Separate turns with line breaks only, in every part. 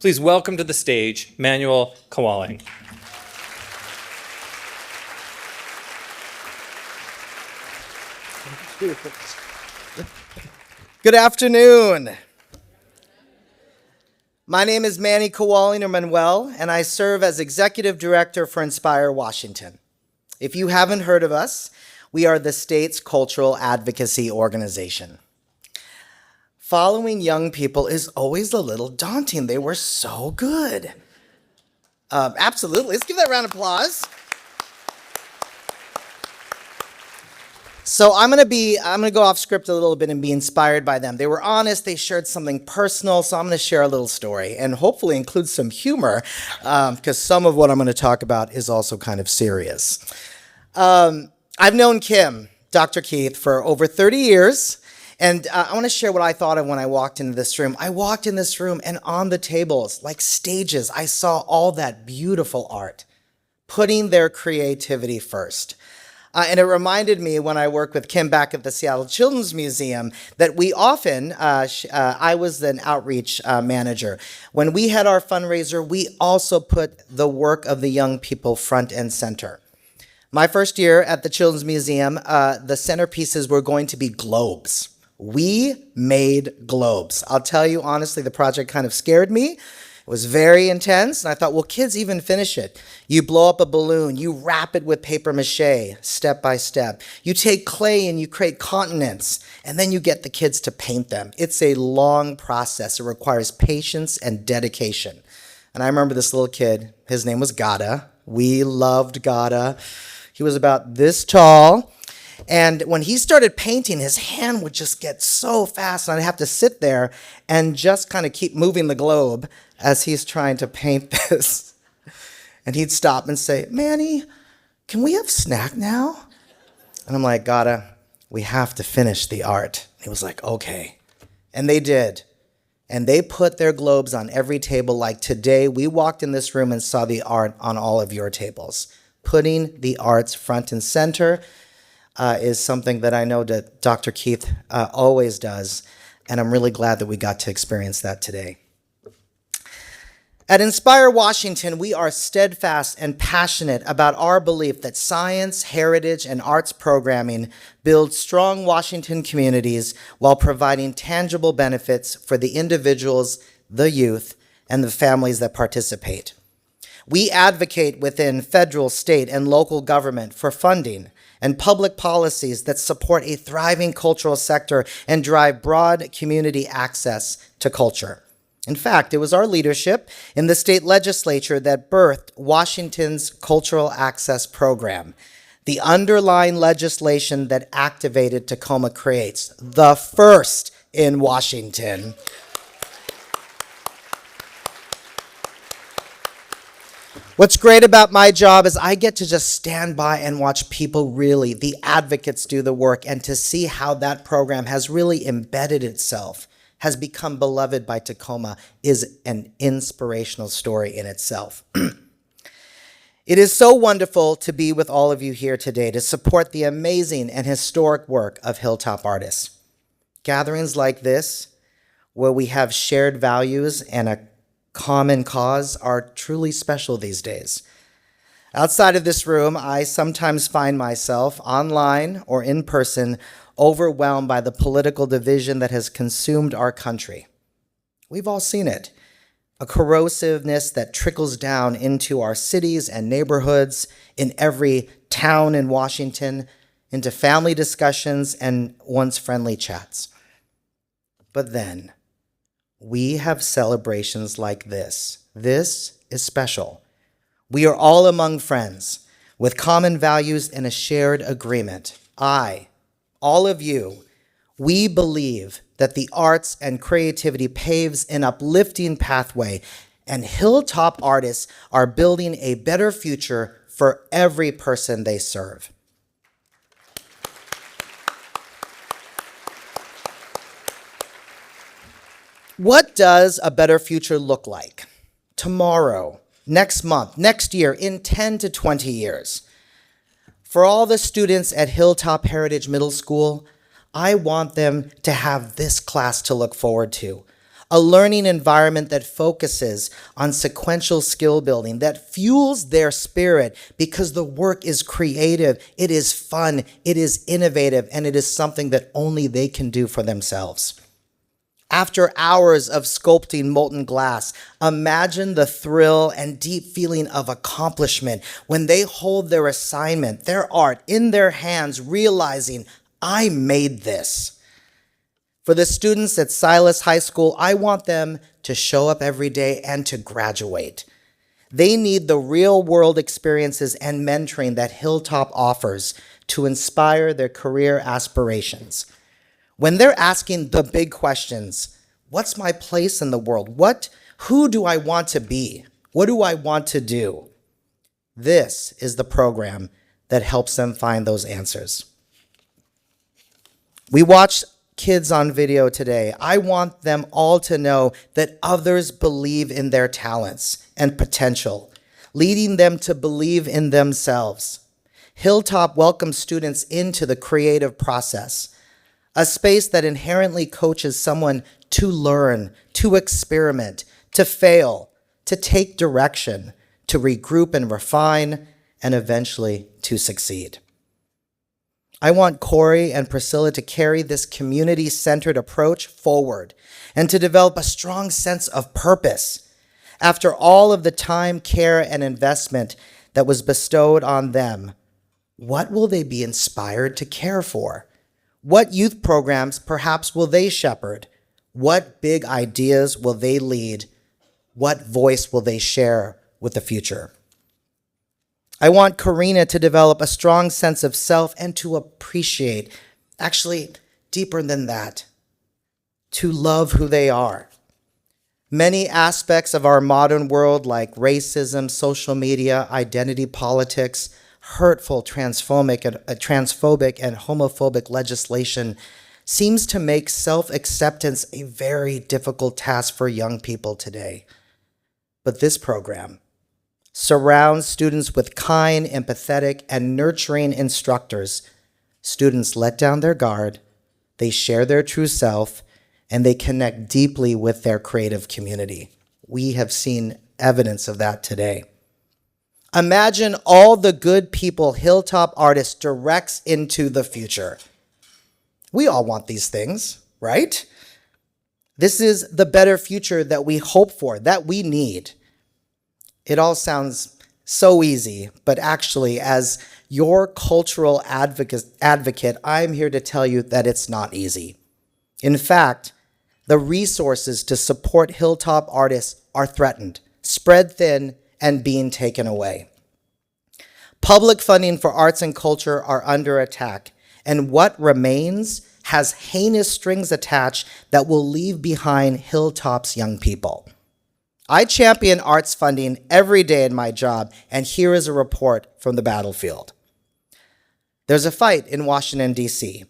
Please welcome to the stage Manuel Cawaling.
Good afternoon. My name is Manny Cawaling, or Manuel, and I serve as Executive Director for Inspire Washington. If you haven't heard of us, we are the state's cultural advocacy organization. Following young people is always a little daunting. They were so good. Absolutely. Let's give that a round of applause. So I'm gonna go off script a little bit and be inspired by them. They were honest, they shared something personal, so I'm gonna share a little story and hopefully include some humor, because some of what I'm gonna talk about is also kind of serious. I've known Kim, Dr. Keith, for over 30 years, and I wanna share what I thought of when I walked into this room. I walked in this room and on the tables, like stages, I saw all that beautiful art, putting their creativity first. And it reminded me when I worked with Kim back at the Seattle Children's Museum that we often, I was an outreach manager. When we had our fundraiser, we also put the work of the young people front and center. My first year at the Children's Museum, the centerpieces were going to be globes. We made globes. I'll tell you honestly, the project kind of scared me. It was very intense, and I thought, will kids even finish it? You blow up a balloon, you wrap it with paper mache, step by step. You take clay and you create continents, and then you get the kids to paint them. It's a long process. It requires patience and dedication. And I remember this little kid, his name was Gada. We loved Gada. He was about this tall. And when he started painting, his hand would just get so fast, and I'd have to sit there and just kind of keep moving the globe as he's trying to paint this. And he'd stop and say, Manny, can we have snack now? And I'm like, Gada, we have to finish the art. He was like, okay. And they did. And they put their globes on every table. Like today, we walked in this room and saw the art on all of your tables. Putting the arts front and center is something that I know that Dr. Keith always does, and I'm really glad that we got to experience that today. At Inspire Washington, we are steadfast and passionate about our belief that science, heritage, and arts programming build strong Washington communities while providing tangible benefits for the individuals, the youth, and the families that participate. We advocate within federal, state, and local government for funding and public policies that support a thriving cultural sector and drive broad community access to culture. In fact, it was our leadership in the state legislature that birthed Washington's Cultural Access Program, the underlying legislation that activated Tacoma Creates, the first in Washington. What's great about my job is I get to just stand by and watch people really, the advocates, do the work, and to see how that program has really embedded itself, has become beloved by Tacoma, is an inspirational story in itself. It is so wonderful to be with all of you here today to support the amazing and historic work of Hilltop artists. Gatherings like this, where we have shared values and a common cause, are truly special these days. Outside of this room, I sometimes find myself, online or in person, overwhelmed by the political division that has consumed our country. We've all seen it. A corrosiveness that trickles down into our cities and neighborhoods, in every town in Washington, into family discussions and once friendly chats. But then, we have celebrations like this. This is special. We are all among friends with common values and a shared agreement. All of you, we believe that the arts and creativity paves an uplifting pathway, and Hilltop artists are building a better future for every person they serve. What does a better future look like? Tomorrow, next month, next year, in 10 to 20 years. For all the students at Hilltop Heritage Middle School, I want them to have this class to look forward to. a learning environment that focuses on sequential skill building, that fuels their spirit because the work is creative, it is fun, it is innovative, and it is something that only they can do for themselves. After hours of sculpting molten glass, imagine the thrill and deep feeling of accomplishment when they hold their assignment, their art, in their hands, realizing, I made this. For the students at Silas High School, I want them to show up every day and to graduate. They need the real-world experiences and mentoring that Hilltop offers to inspire their career aspirations. When they're asking the big questions, what's my place in the world? Who do I want to be? What do I want to do? This is the program that helps them find those answers. We watched kids on video today. I want them all to know that others believe in their talents and potential, leading them to believe in themselves. Hilltop welcomes students into the creative process, a space that inherently coaches someone to learn, to experiment, to fail, to take direction, to regroup and refine, and eventually to succeed. I want Corey and Priscilla to carry this community-centered approach forward and to develop a strong sense of purpose. After all of the time, care, and investment that was bestowed on them, what will they be inspired to care for? What youth programs perhaps will they shepherd? What big ideas will they lead? What voice will they share with the future? I want Karina to develop a strong sense of self and to appreciate, actually deeper than that, to love who they are. Many aspects of our modern world like racism, social media, identity politics, hurtful, transphobic and homophobic legislation seems to make self-acceptance a very difficult task for young people today. But this program surrounds students with kind, empathetic, and nurturing instructors. Students let down their guard, they share their true self, and they connect deeply with their creative community. We have seen evidence of that today. Imagine all the good people Hilltop Artists directs into the future. We all want these things, right? This is the better future that we hope for, that we need. It all sounds so easy, but actually, as your cultural advocate, I'm here to tell you that it's not easy. In fact, the resources to support Hilltop Artists are threatened, spread thin, and being taken away. Public funding for arts and culture are under attack, and what remains has heinous strings attached that will leave behind Hilltop's young people. I champion arts funding every day in my job, and here is a report from the battlefield. There's a fight in Washington, D.C.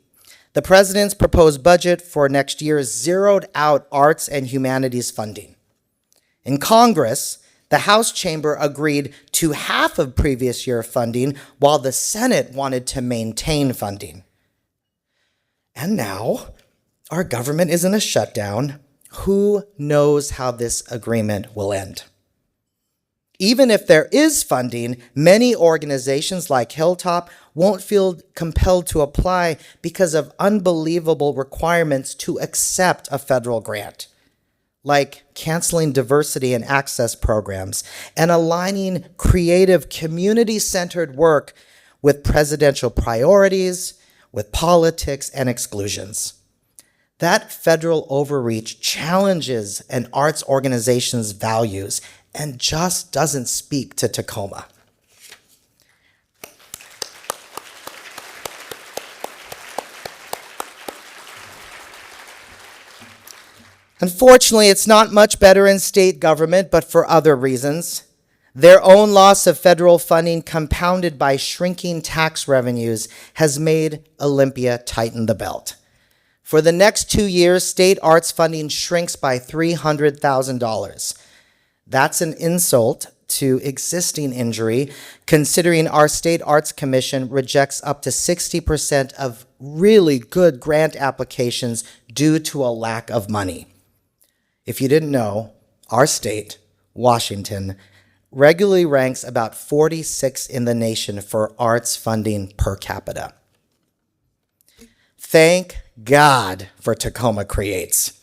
The president's proposed budget for next year zeroed out arts and humanities funding. In Congress, the House chamber agreed to half of previous year funding, while the Senate wanted to maintain funding. And now, our government is in a shutdown. Who knows how this agreement will end? Even if there is funding, many organizations like Hilltop won't feel compelled to apply because of unbelievable requirements to accept a federal grant, like canceling diversity and access programs and aligning creative, community-centered work with presidential priorities, with politics and exclusions. That federal overreach challenges an arts organization's values and just doesn't speak to Tacoma. Unfortunately, it's not much better in state government, but for other reasons. Their own loss of federal funding, compounded by shrinking tax revenues, has made Olympia tighten the belt. For the next 2 years, state arts funding shrinks by $300,000. That's an insult to existing injury, considering our State Arts Commission rejects up to 60% of really good grant applications due to a lack of money. If you didn't know, our state, Washington, regularly ranks about 46 in the nation for arts funding per capita. Thank God for Tacoma Creates.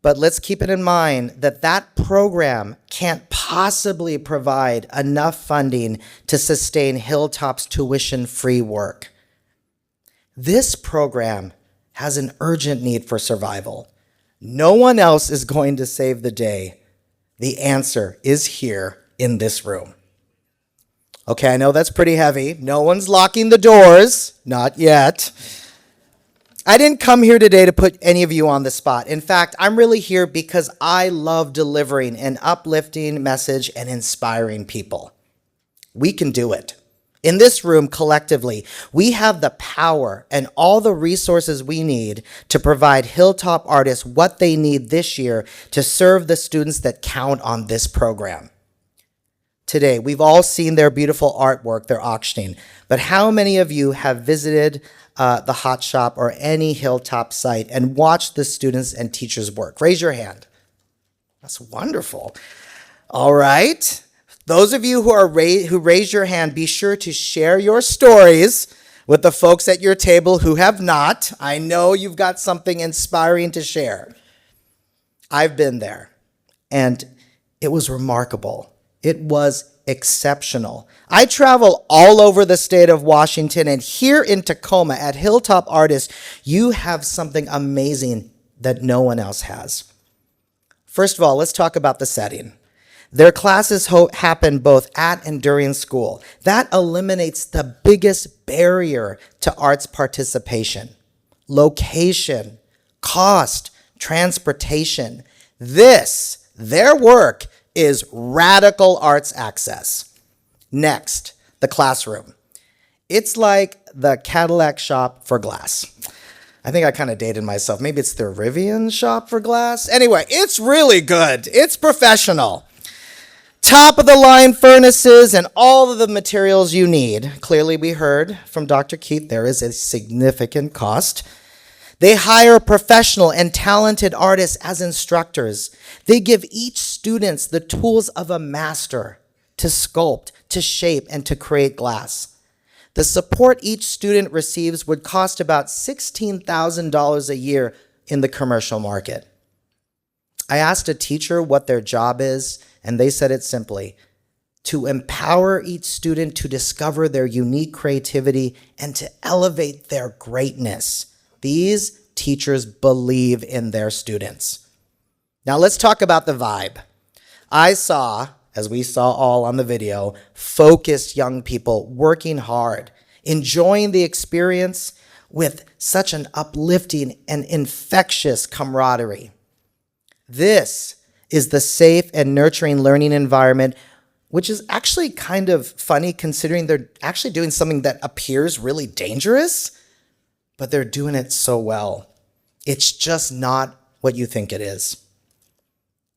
But let's keep it in mind that that program can't possibly provide enough funding to sustain Hilltop's tuition-free work. This program has an urgent need for survival. No one else is going to save the day. The answer is here in this room. Okay, I know that's pretty heavy. No one's locking the doors. Not yet. I didn't come here today to put any of you on the spot. In fact, I'm really here because I love delivering an uplifting message and inspiring people. We can do it. In this room, collectively, we have the power and all the resources we need to provide Hilltop artists what they need this year to serve the students that count on this program. Today, we've all seen their beautiful artwork they're auctioning, but how many of you have visited the Hot Shop or any Hilltop site and watched the students and teachers work? Raise your hand. That's wonderful. All right. Those of you who raised your hand, be sure to share your stories with the folks at your table who have not. I know you've got something inspiring to share. I've been there, and it was remarkable. It was exceptional. I travel all over the state of Washington, and here in Tacoma at Hilltop Artists, you have something amazing that no one else has. First of all, let's talk about the setting. Their classes happen both at and during school. That eliminates the biggest barrier to arts participation: location, cost, transportation. Their work is radical arts access. Next, the classroom. It's like the Cadillac shop for glass. I think I kind of dated myself. Maybe it's the Rivian shop for glass. Anyway, it's really good. It's professional. Top of the line furnaces and all of the materials you need. Clearly, we heard from Dr. Keith there is a significant cost. They hire professional and talented artists as instructors. They give each student the tools of a master to sculpt, to shape, and to create glass. The support each student receives would cost about $16,000 a year in the commercial market. I asked a teacher what their job is, and they said it simply: to empower each student to discover their unique creativity and to elevate their greatness. These teachers believe in their students. Now let's talk about the vibe. I saw, as we saw all on the video, focused young people working hard, enjoying the experience with such an uplifting and infectious camaraderie. This is the safe and nurturing learning environment, which is actually kind of funny considering they're actually doing something that appears really dangerous, but they're doing it so well. It's just not what you think it is.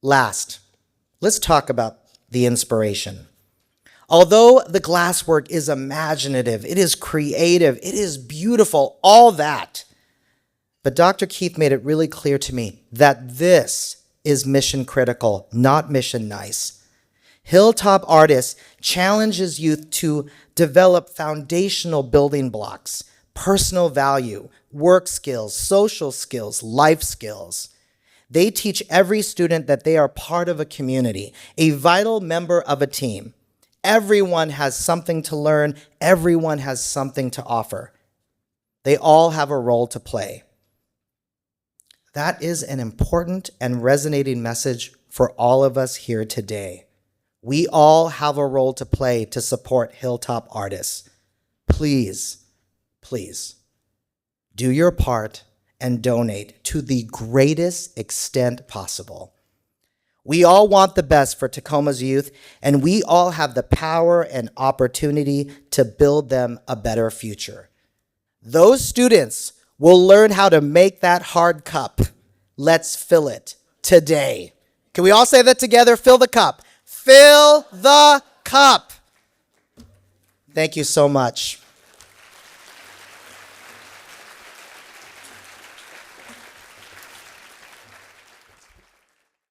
Last, let's talk about the inspiration. Although the glasswork is imaginative, it is creative, it is beautiful, all that. But Dr. Keith made it really clear to me that this is mission critical, not mission nice. Hilltop Artists challenges youth to develop foundational building blocks: personal value, work skills, social skills, life skills. They teach every student that they are part of a community, a vital member of a team. Everyone has something to learn. Everyone has something to offer. They all have a role to play. That is an important and resonating message for all of us here today. We all have a role to play to support Hilltop Artists. Please, please, do your part and donate to the greatest extent possible. We all want the best for Tacoma's youth, and we all have the power and opportunity to build them a better future. Those students will learn how to make that hard cup. Let's fill it today. Can we all say that together? Fill the cup. Fill the cup. Thank you so much.